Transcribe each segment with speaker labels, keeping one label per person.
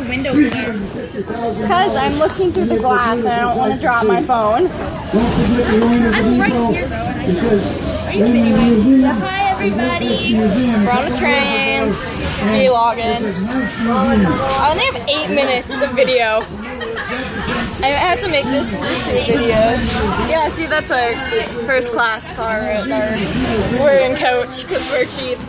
Speaker 1: window?
Speaker 2: Because I'm looking through the glass and I don't want to drop my phone.
Speaker 3: Don't forget to go into the
Speaker 1: I'm right
Speaker 3: depot
Speaker 1: here, though.
Speaker 3: because
Speaker 1: Are you
Speaker 3: when the
Speaker 1: videoing?
Speaker 3: museum,
Speaker 1: Hi, everybody.
Speaker 2: We're on a train. Vlogging. I only have 8 minutes of video. I have to make this into 2 videos. Yeah, see, that's our first class car right there. We're in coach because we're cheap.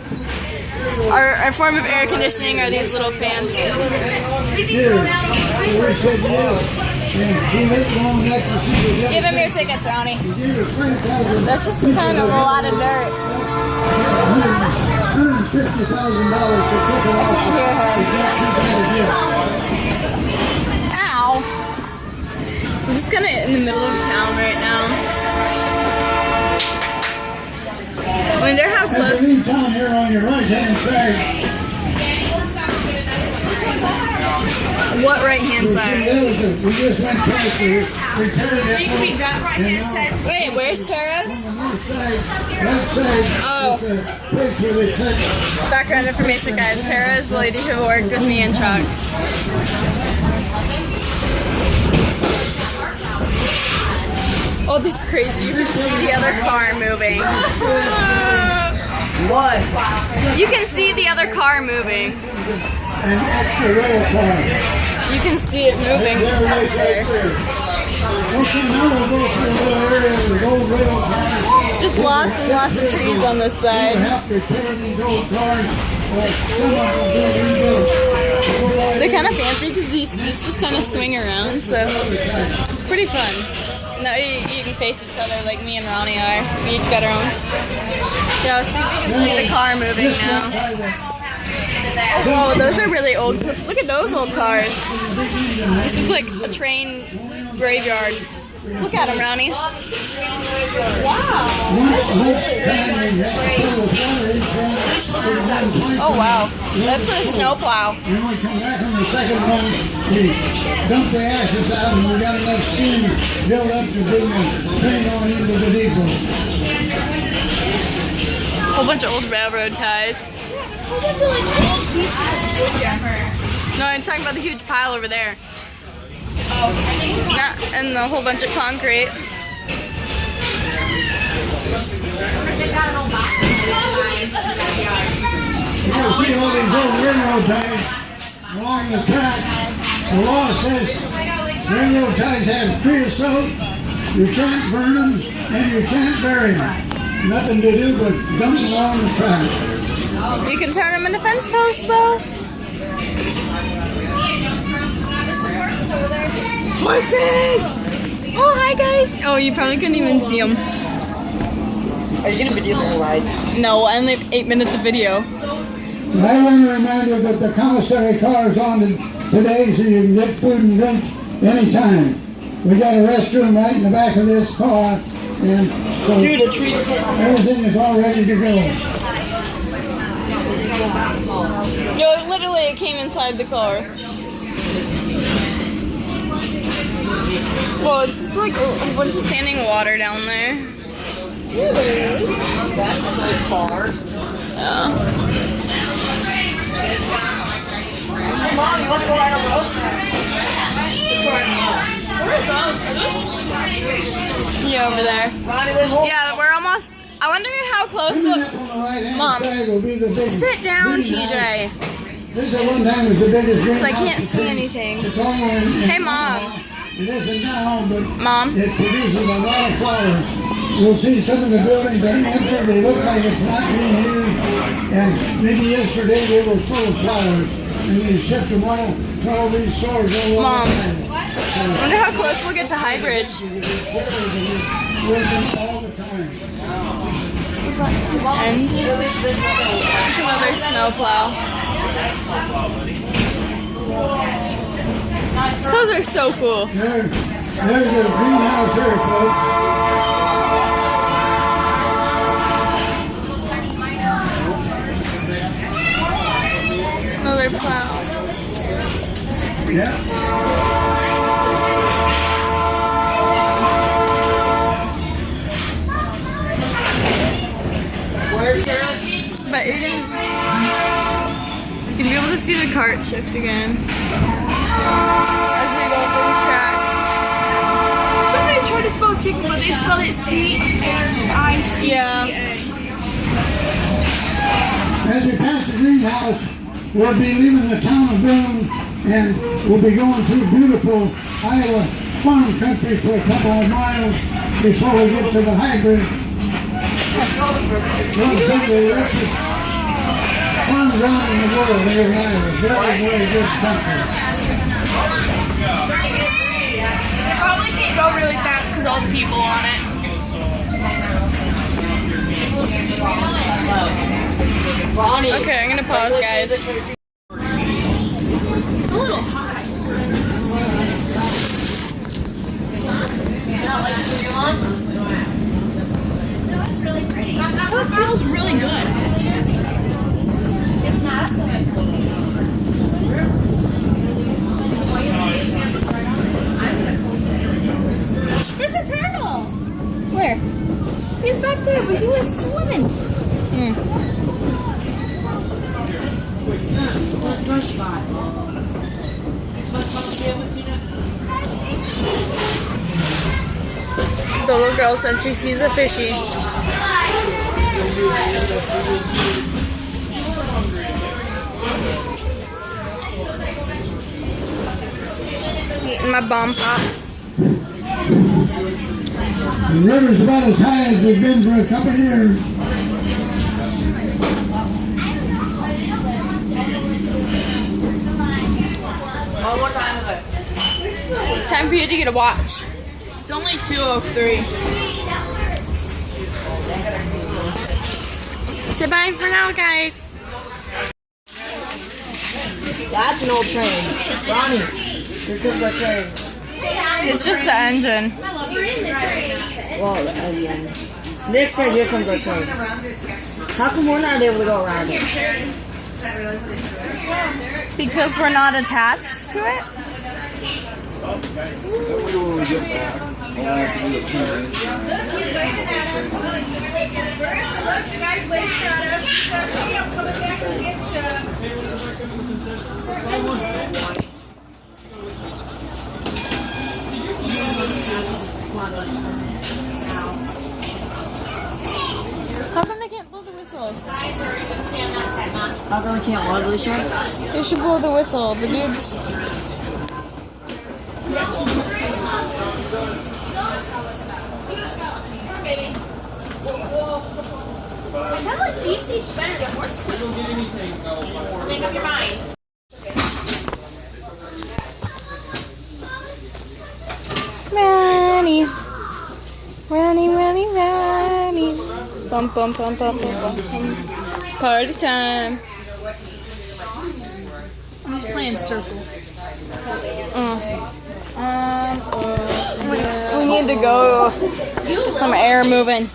Speaker 2: Our form of air conditioning are these little fans.
Speaker 3: here, we said yes. And he went long enough to see the
Speaker 2: Give him your tickets, Ronnie.
Speaker 3: He gave us $3,000.
Speaker 2: That's just kind of a lot of dirt.
Speaker 3: $150,000 to take it off.
Speaker 2: I hear him. Ow. I'm just kind of in the middle of town right now. I wonder how
Speaker 3: As
Speaker 2: close.
Speaker 3: you leave town here on your right-hand side,
Speaker 2: What right hand
Speaker 3: you'll see
Speaker 2: side?
Speaker 3: there was a, we just went past the repaired
Speaker 1: We got
Speaker 3: and
Speaker 1: right-hand
Speaker 3: now
Speaker 1: side.
Speaker 2: Wait, where's Tara's?
Speaker 3: on the north side, right side,
Speaker 2: Oh.
Speaker 3: is the place where they cut.
Speaker 2: Background information, guys. Tara is the lady who worked with me and Chuck. Oh, that's crazy. You can see the other car moving.
Speaker 4: What?
Speaker 2: You can see the other car moving.
Speaker 3: An extra rail car.
Speaker 2: You can see it moving
Speaker 3: There it is right
Speaker 2: there.
Speaker 3: there. Okay, now we'll go through a little area with old rail cars.
Speaker 2: Just lots and lots of trees on this
Speaker 3: We
Speaker 2: side.
Speaker 3: have to repair these old cars, like some of them do rebuilt.
Speaker 2: They're kind of fancy because these seats just kind of swing around, so it's pretty fun. Now you can face each other like me and Ronnie are. We each got our own. Yeah, so you can see the car moving now. Oh, those are really old. Look at those old cars. This is like a train graveyard. Look at them, Ronnie. Oh, wow. That's a snowplow.
Speaker 3: When we come back on the second run, we dump the ashes out and we got enough steam built up to bring the train on into the depot.
Speaker 2: Whole bunch of old railroad ties. No, I'm talking about the huge pile over there. And a whole bunch of concrete.
Speaker 3: You can see all these old railroad ties along the track. The law says railroad ties have creosote, you can't burn them, and you can't bury them. Nothing to do but dump them along the track.
Speaker 2: You can turn them into fence posts, though. Horses! Oh, hi, guys. Oh, you probably couldn't even see them.
Speaker 4: Are you gonna video the ride?
Speaker 2: No, I only have 8 minutes of video.
Speaker 3: I want to remind you that the commissary car is on today, so you can get food and drink anytime. We got a restroom right in the back of this car, and so
Speaker 4: Dude, a tree just hit my
Speaker 3: everything is all ready to go.
Speaker 2: No, literally, it came inside the car. Well, it's just like a bunch of standing water down there.
Speaker 4: That's my car.
Speaker 2: Yeah.
Speaker 4: Hey, Mom, you want to go ride on those? Let's go ride on those. Where are those? Are those?
Speaker 2: Yeah, over there.
Speaker 4: Ronnie, they hold.
Speaker 2: Yeah, we're almost. I wonder how close
Speaker 3: Coming
Speaker 2: we'll.
Speaker 3: up on the right-hand
Speaker 2: Mom,
Speaker 3: side will be the big
Speaker 2: Sit down,
Speaker 3: greenhouse.
Speaker 2: TJ.
Speaker 3: This at one time was the biggest greenhouse.
Speaker 2: So I can't see anything.
Speaker 3: It's over in
Speaker 2: Hey, Mom.
Speaker 3: It isn't now, but
Speaker 2: Mom.
Speaker 3: it produces a lot of flowers. You'll see some of the buildings are empty. They look like it's not being used. And maybe yesterday they were full of flowers. And they shipped them all to all these stores all over
Speaker 2: Mom.
Speaker 3: the planet.
Speaker 2: I wonder how close we'll get to High Bridge.
Speaker 3: Working all the time.
Speaker 2: And it's another snowplow. Those are so cool.
Speaker 3: There's a greenhouse here, folks.
Speaker 2: Another plow.
Speaker 3: Yeah.
Speaker 4: Where's this?
Speaker 2: But you're gonna be able to see the cart shift again. As we go through the tracks.
Speaker 4: Somebody tried to spell chicken, but they spelled it C-H-I-C-E-A.
Speaker 2: Yeah.
Speaker 3: As we pass the greenhouse, we'll be leaving the town of Boone and we'll be going through beautiful Iowa farm country for a couple of miles before we get to the hybrid. Some of the richest farm ground in the world here in Iowa. Very, very good country.
Speaker 4: They probably can't go really fast because all the people on it.
Speaker 2: Okay, I'm gonna pause, guys.
Speaker 4: It's a little hot. No, it's really pretty. It feels really good.
Speaker 1: It's not a swimming pool.
Speaker 4: There's a turtle.
Speaker 2: Where?
Speaker 4: He's back there, but he was swimming.
Speaker 2: The little girl said she sees a fishy. Eating my bomb pop.
Speaker 3: The river's about as high as they've been for a couple of years.
Speaker 4: Oh, what time is it?
Speaker 2: Time for you to get a watch.
Speaker 4: It's only 2:03.
Speaker 2: Say bye for now, guys.
Speaker 4: That's an old train. Ronnie, here comes our train.
Speaker 2: It's just the engine.
Speaker 4: Well, again. Nick said, here comes our train. How come we're not able to go around it?
Speaker 2: Because we're not attached to it?
Speaker 1: Look, the guy's waving at us. He says, hey, I'm coming back to get you.
Speaker 2: How come they can't blow the whistles?
Speaker 4: How come we can't blow, Alicia?
Speaker 2: They should blow the whistle. The dudes.
Speaker 1: I kind of like these seats better. They're more squishy. Make up your mind.
Speaker 2: Ranny. Ranny, Ranny, Ranny. Bum, bum, bum, bum, bum, bum, bum. Party time.
Speaker 4: I'm just playing circle.
Speaker 2: We need to go get some air moving.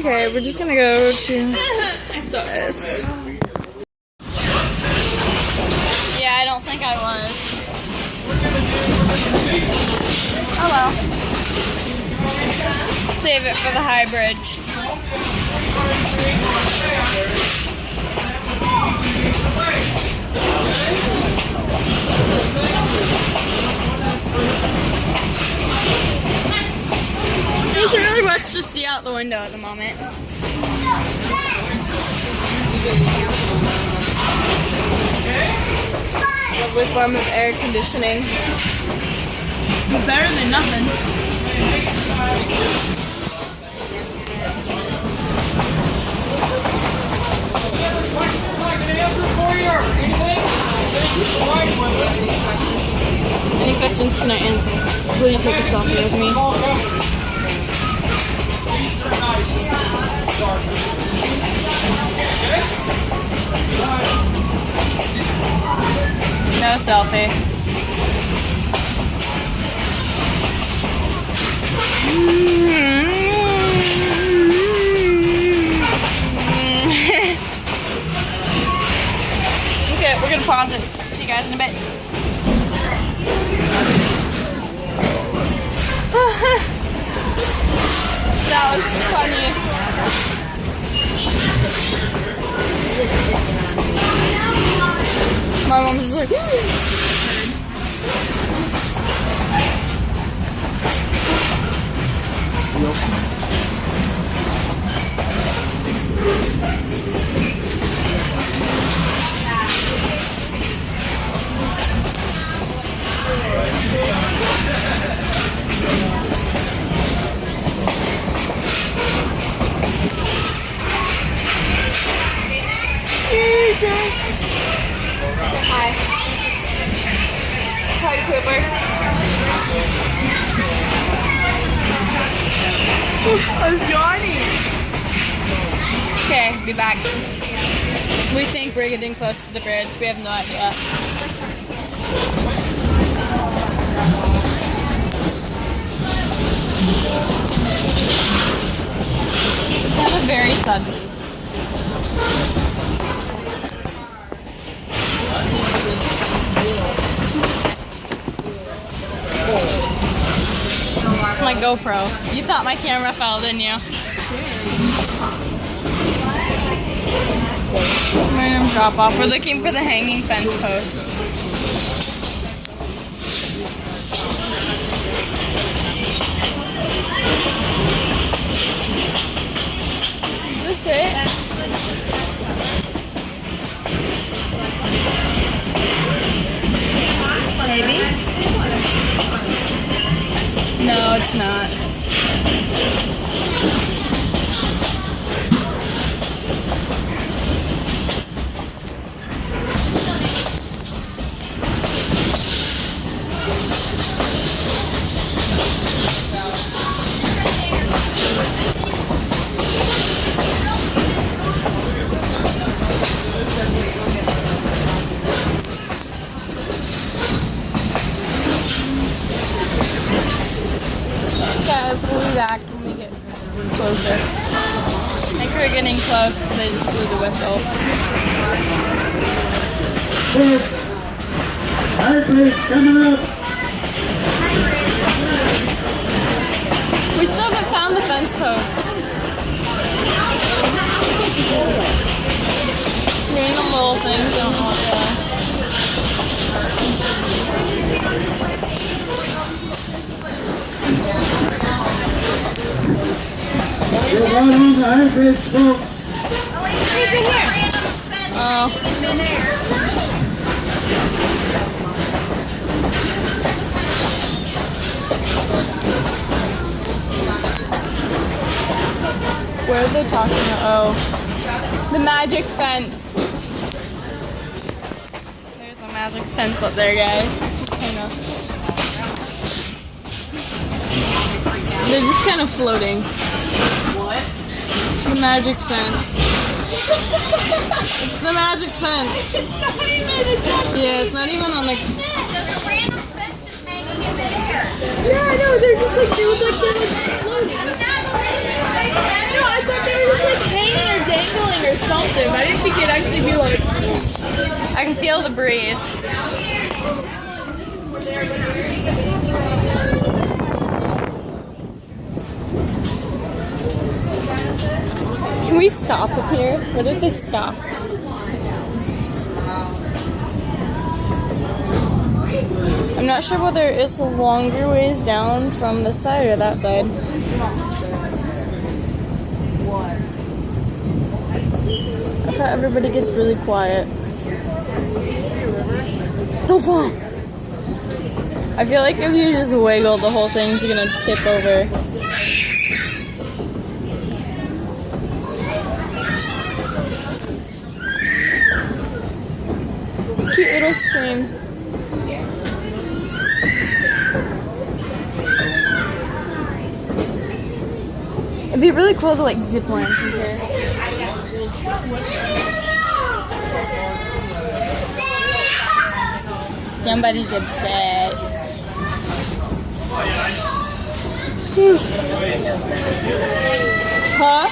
Speaker 2: Okay, we're just gonna go to this. Yeah, I don't think I was. Oh well. Save it for the high bridge. There's really much to see out the window at the moment. Lovely form of air conditioning.
Speaker 4: It's better than nothing.
Speaker 2: Any questions can I answer? Will you take a selfie with me? No selfie. Okay, we're gonna pause it. See you guys in a bit. That was funny. My mom's just like, hi. Party pooper. I'm yawning. Okay, be back. We think we're getting close to the bridge. We have no idea. It's kind of very sudden. It's my GoPro. You thought my camera fell, didn't you? Random drop off. We're looking for the hanging fence posts. Is this it? Maybe? No, it's not. Guys, we'll be back when we get closer. I think we're getting close because they just blew the whistle.
Speaker 3: Hybrids coming up.
Speaker 2: We still haven't found the fence posts. Random little things, I don't know what they are.
Speaker 3: You're right on the hybrids, folks.
Speaker 2: Oh. Where are they talking about? Oh. The magic fence. There's a magic fence up there, guys. It's just kind of... They're just kind of floating.
Speaker 4: What?
Speaker 2: The magic fence. It's the magic fence.
Speaker 1: It's not even attached.
Speaker 2: Yeah, it's not even on the...
Speaker 1: There's a random fence just hanging in midair.
Speaker 2: Yeah, I know. They're just like, they look like they're like floating.
Speaker 1: That's not what they said.
Speaker 2: No, I thought they were just like hanging or dangling or something. I didn't think it'd actually be like... I can feel the breeze. Can we stop up here? What if they stopped? I'm not sure whether it's a longer ways down from this side or that side. I thought everybody gets really quiet. Don't fall! I feel like if you just wiggle, the whole thing's gonna tip over. Cute little stream. It'd be really cool to like zip line from here. Somebody's upset. Huh?